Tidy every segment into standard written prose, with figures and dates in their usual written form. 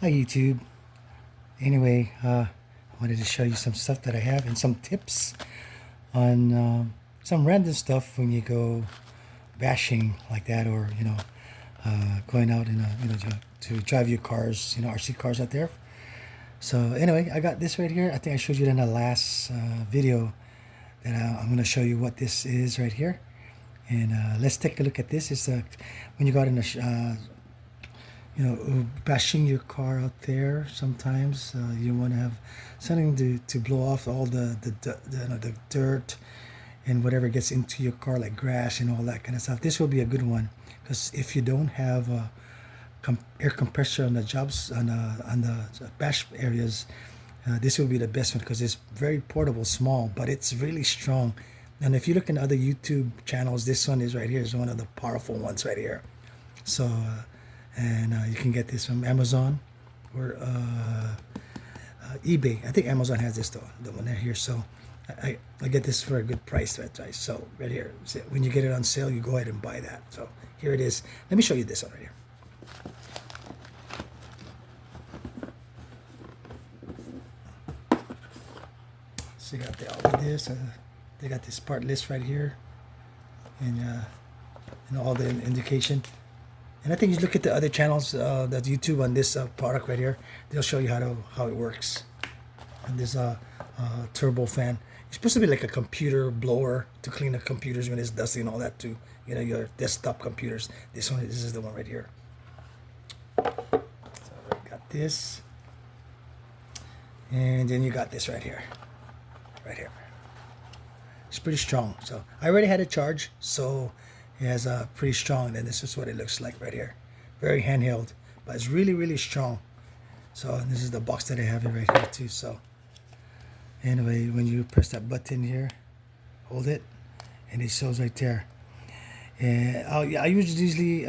Hi YouTube. Anyway, I wanted to show you some stuff that I have and some tips on some random stuff when you go bashing like that, or going out in to drive your cars, RC cars out there. So anyway, I got this right here. I think I showed you in the last video that I'm going to show you what this is right here. And let's take a look at this. It's when you got in a bashing your car out there. Sometimes you want to have something to blow off all the dirt and whatever gets into your car, like grass and all that kind of stuff. This will be a good one, because if you don't have air compressor on the jobs, on the bash areas, this will be the best one, because it's very portable, small, but it's really strong. And if you look in other YouTube channels, this one is right here is one of the powerful ones right here. So and you can get this from Amazon or eBay. I think Amazon has this though, the one right here. So I get this for a good price, right? So right here, so when you get it on sale, you go ahead and buy that. So here it is. Let me show you this one right here. So you got all of this. They got this part list right here, and all the indication. And I think you look at the other channels, that YouTube on this product right here, they'll show you how it works. And this turbo fan, it's supposed to be like a computer blower to clean the computers when it's dusty and all that too. Your desktop computers. This is the one right here. So I got this, and then you got this right here, It's pretty strong. So I already had a charge, so it has a pretty strong, and this is what it looks like right here. Very handheld, but it's really, really strong. So this is the box that I have it right here too. So anyway, when you press that button here, hold it, and it shows right there. And I usually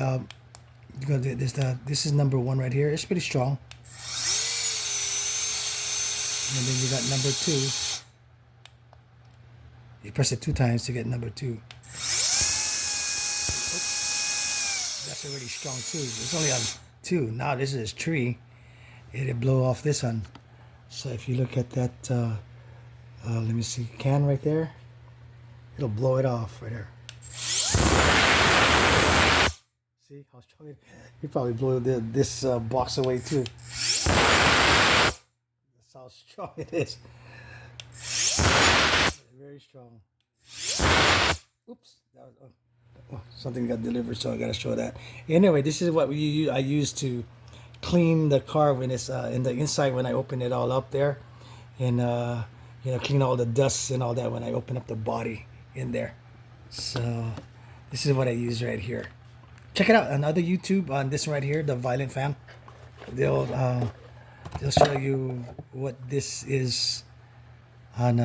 this is number 1 right here. It's pretty strong. And then you got number 2. You press it 2 times to get number 2. That's already strong too. It's only on 2. Now this is 3. It'll blow off this one. So if you look at that, let me see, can right there, it'll blow it off right there. See how strong it is? You probably blow this box away too. That's how strong it is. Very strong. Oops. That was, something got delivered, so I gotta show that. Anyway, this is what I use to clean the car when it's in the inside, when I open it all up there, and clean all the dust and all that when I open up the body in there. So this is what I use right here. Check it out, another YouTube on this right here, the Violent Fan. They'll show you what this is on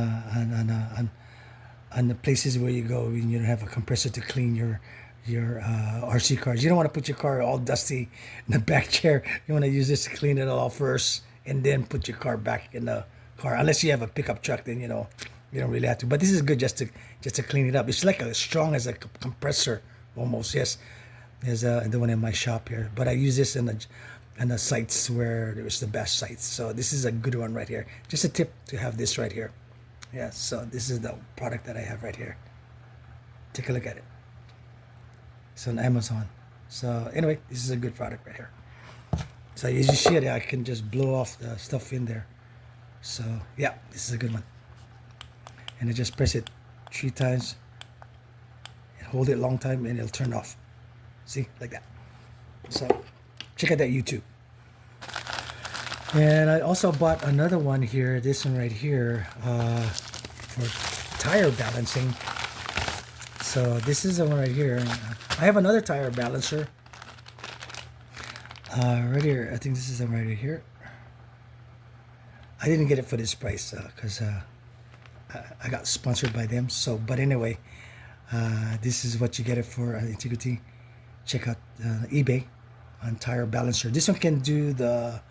the places where you go when you don't have a compressor to clean your RC cars. You don't want to put your car all dusty in the back chair. You want to use this to clean it all first, and then put your car back in the car. Unless you have a pickup truck, then you don't really have to. But this is good just to clean it up. It's like as strong as a compressor almost. Yes, there's the one in my shop here. But I use this in the sites where there's the best sites. So this is a good one right here. Just a tip to have this right here. Yeah, so this is the product that I have right here. Take a look at it. It's on Amazon. So anyway, this is a good product right here. So as you see it, I can just blow off the stuff in there. So yeah, this is a good one. And I just press it 3 times and hold it a long time, and it'll turn off. See, like that. So check out that YouTube. And I also bought another one here, this one right here, for tire balancing. So this is the one right here. I have another tire balancer right here. I think this is the one right here. I didn't get it for this price because I got sponsored by them. So, but anyway, this is what you get it for, Integrity. Check out eBay on tire balancer. This one can do the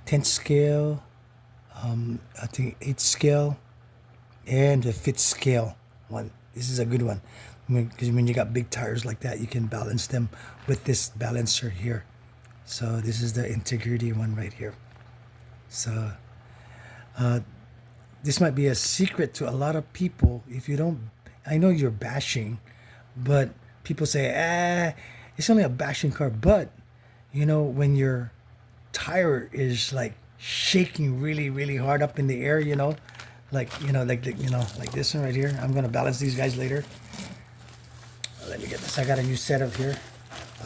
10th scale, I think 8th scale, and the 5th scale one. This is a good one, because when you got big tires like that, you can balance them with this balancer here. So this is the integrity one right here. So uh, this might be a secret to a lot of people. If you don't, I know you're bashing, but people say, it's only a bashing car. But when your tire is like shaking really, really hard up in the air, like this one right here. I'm gonna balance these guys later. Let me get this. I got a new setup here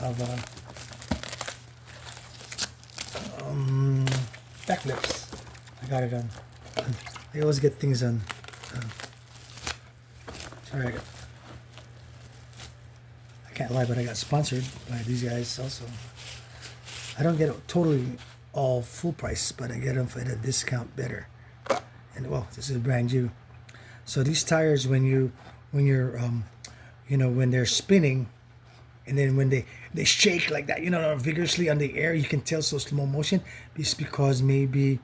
of backflips. I got it on. I always get things on. Sorry, I can't lie, but I got sponsored by these guys also. I don't get it totally all full price, but I get them at a discount better. And well, this is brand new. So these tires, when they're spinning, and then when they shake like that, vigorously on the air, you can tell so slow motion. It's because maybe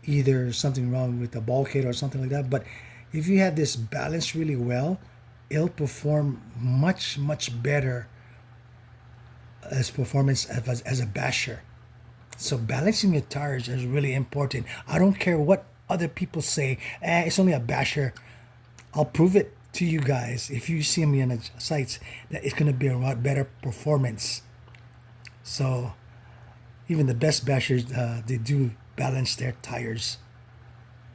either something wrong with the bulkhead or something like that. But if you have this balanced really well, it'll perform much, much better as performance as a basher. So balancing your tires is really important. I don't care what other people say. It's only a basher. I'll prove it to you guys if you see me on the sites that it's going to be a lot better performance. So even the best bashers, they do balance their tires.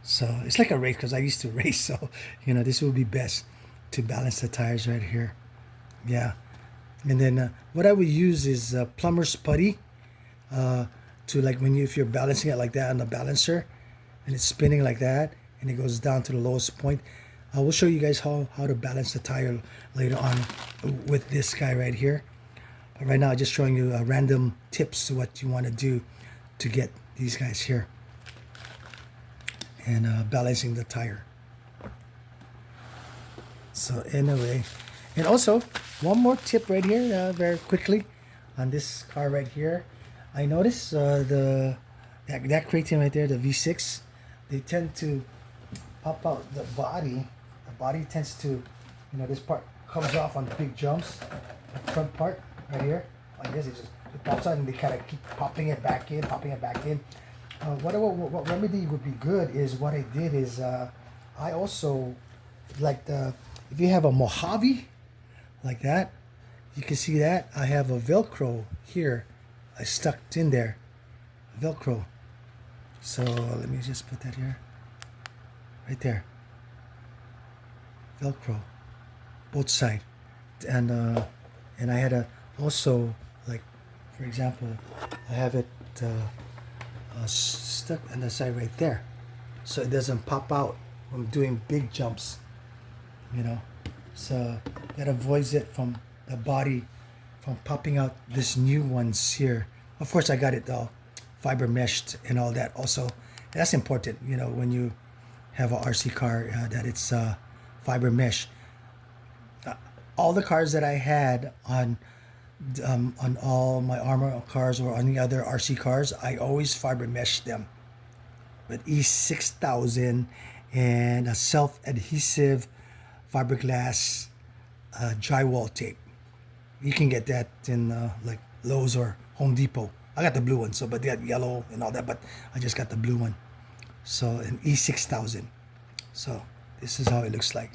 So it's like a race because I used to race. So this will be best to balance the tires right here. Yeah. And then what I would use is plumber's putty to like if you're balancing it like that on the balancer and it's spinning like that and it goes down to the lowest point. I will show you guys how to balance the tire later on with this guy right here. But right now I'm just showing you random tips to what you want to do to get these guys here and balancing the tire. So anyway, and also one more tip right here very quickly on this car right here. I noticed that Kraton right there, the V6, they tend to pop out the body. The body tends to, this part comes off on big jumps. The front part right here, like this, it pops out and they kind of keep popping it back in. What remedy would be good is what I did is I also like if you have a Mojave like that, you can see that I have a Velcro here. I stuck in there, Velcro. So let me just put that here, right there. Velcro, both sides, and I had a also like, for example, I have it stuck on the side right there, so it doesn't pop out when I'm doing big jumps. So that avoids it from the body from popping out. This new ones here, of course I got it all fiber meshed and all that also. And that's important, when you have a RC car, that it's fiber mesh. All the cars that I had on all my ARRMA cars or any other RC cars, I always fiber mesh them with E6000 and a self-adhesive fiberglass drywall tape. You can get that in like Lowe's or Home Depot. I got the blue one, but they got yellow and all that, but I just got the blue one. So an E6000. So this is how it looks like.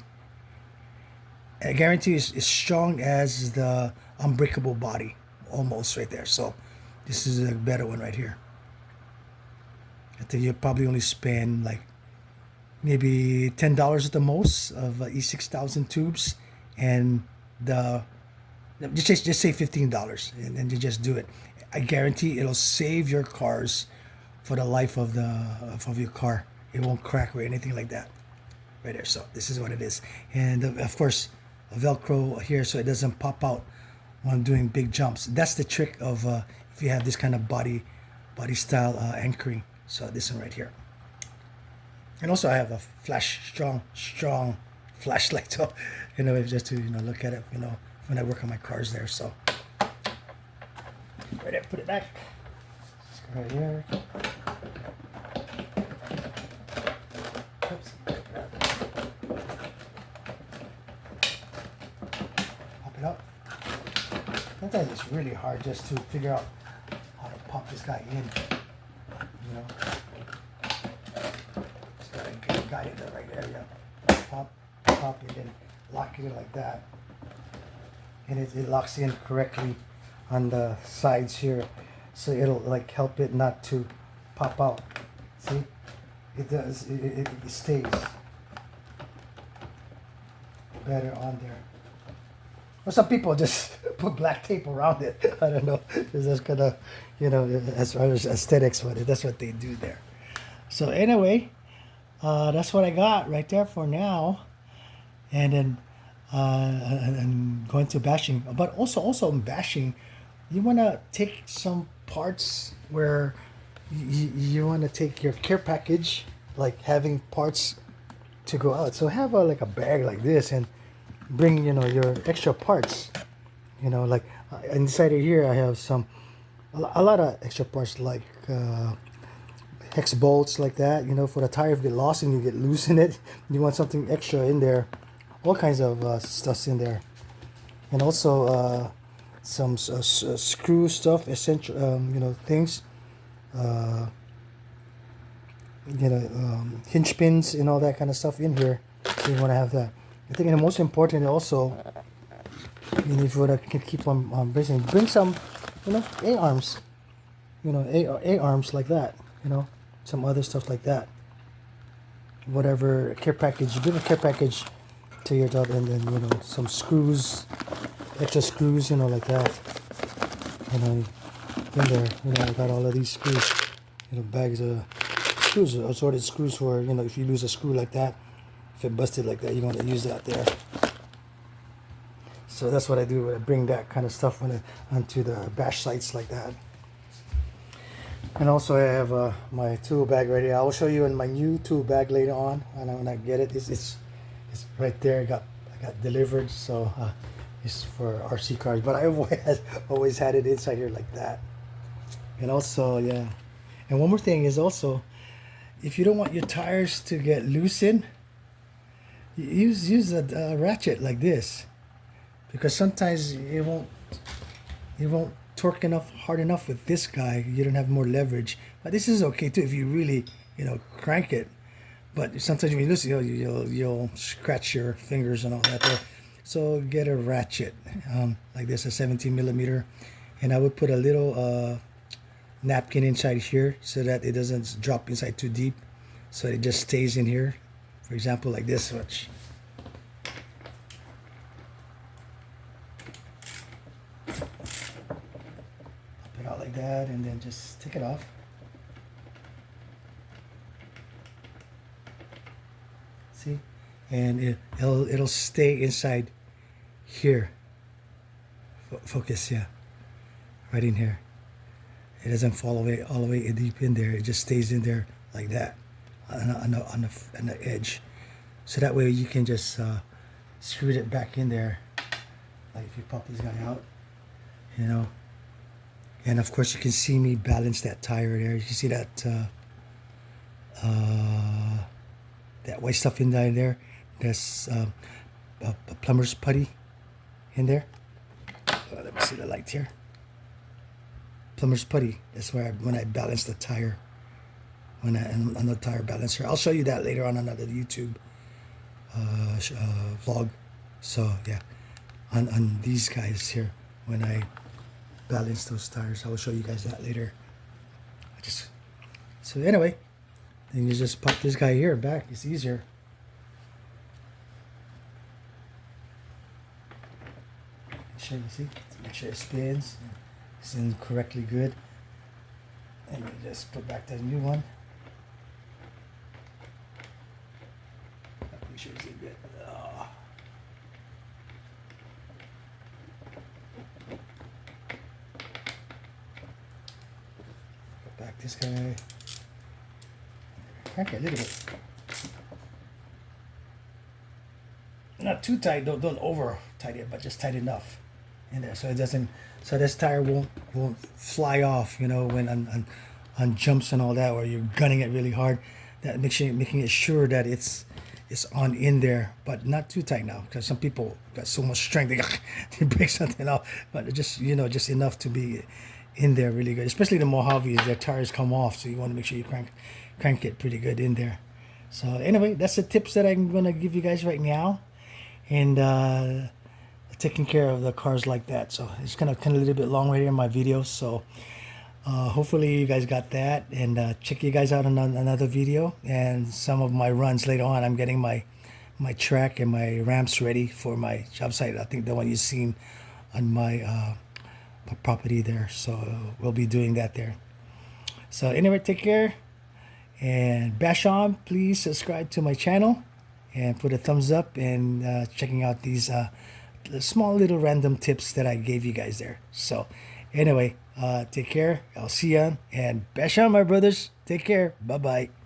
I guarantee it's as strong as the unbreakable body, almost right there. So this is a better one right here. I think you'll probably only spend like maybe $10 at the most of E6000 tubes, and just say $15, and then you just do it. I guarantee it'll save your cars for the life of your car. It won't crack or anything like that. Right there. So this is what it is, and of course a Velcro here so it doesn't pop out when I'm doing big jumps. That's the trick of if you have this kind of body style anchoring. So this one right here. And also I have a strong flashlight, so just to look at it when I work on my cars there. So right there, put it back right here. Oops. Pop it up. Sometimes it's really hard just to figure out how to pop this guy in. You know, just gotta get the guy in the right area. Pop, pop, and then lock it in like that. And it locks in correctly on the sides here, so it'll like help it not to pop out. See, it does. It stays better on there. Or some people just put black tape around it. I don't know. It's just kind of, you know, as far as aesthetics, but that's what they do there. So anyway, that's what I got right there for now. And then and going to bashing, but also in bashing, you want to take some parts where you want to take your care package, like having parts to go out. So have like a bag like this and bring, you know, your extra parts, you know, like inside of here I have a lot of extra parts, like hex bolts like that, you know, for the tire. If you get lost and you get loose in it, you want something extra in there. All kinds of stuffs in there. And also some screw stuff, essential, you know, things, you know, hinge pins and all that kind of stuff in here. So you want to have that. I think the most important also, I mean, if you want to keep on bracing, bring some, you know, A-arms, you know, A-arms like that, you know, some other stuff like that. Whatever care package, you bring a care package to your job, and then, you know, some screws, extra screws, you know, like that, you know, in there, you know, I got all of these screws, you know, bags of screws, assorted screws for, you know, if you lose a screw like that, if it busted like that, you want to use that there. So that's what I do. I bring that kind of stuff onto the bash sites like that. And also I have my tool bag ready. I will show you in my new tool bag later on, and when I get it, it's right there. I got delivered, so it's for RC cars. But I always had it inside here like that. And also, yeah. And one more thing is also, if you don't want your tires to get loosened, use a ratchet like this, because sometimes it won't torque hard enough with this guy. You don't have more leverage. But this is okay too if you really, you know, crank it. But sometimes when you lose, you'll scratch your fingers and all that there. So get a ratchet like this, a 17 millimeter, and I would put a little napkin inside here so that it doesn't drop inside too deep, so it just stays in here. For example, like this much. Pop it out like that, and then just take it off. See, and it'll stay inside here. Focus, yeah, right in here. It doesn't fall away all the way deep in there. It just stays in there like that on the edge. So that way you can just screw it back in there. Like if you pop this guy out, you know. And of course you can see me balance that tire there. You can see that that white stuff in there. There's a plumber's putty in there. Let me see the light here. Plumber's putty. That's where when I balance the tire, on the tire balancer. I'll show you that later on another YouTube vlog. So yeah, on these guys here, when I balance those tires, I will show you guys that later. So anyway, then you just pop this guy here back. It's easier. Make sure it spins. It's in correctly good. And you just put back the new one. Make sure it's in good. Put back this guy. Crank it a little bit. Not too tight. Don't over tight it, but just tight enough in there so it doesn't. So this tire won't fly off, you know, when on jumps and all that, where you're gunning it really hard. That making it sure that it's on in there, but not too tight now, because some people got so much strength they break something off. But just, you know, just enough to be in there really good, especially the Mojaves. Their tires come off, so you want to make sure you crank it pretty good in there. So anyway, that's the tips that I'm gonna give you guys right now, and taking care of the cars like that. So it's kind of a little bit long right here in my videos. So hopefully you guys got that, and check you guys out on another video and some of my runs later on. I'm getting my track and my ramps ready for my job site. I think the one you've seen on my property there. So we'll be doing that there. So anyway, take care and bash on. Please subscribe to my channel and put a thumbs up, and checking out these small little random tips that I gave you guys there. So anyway, take care. I'll see you, and bash on, my brothers. Take care. Bye bye.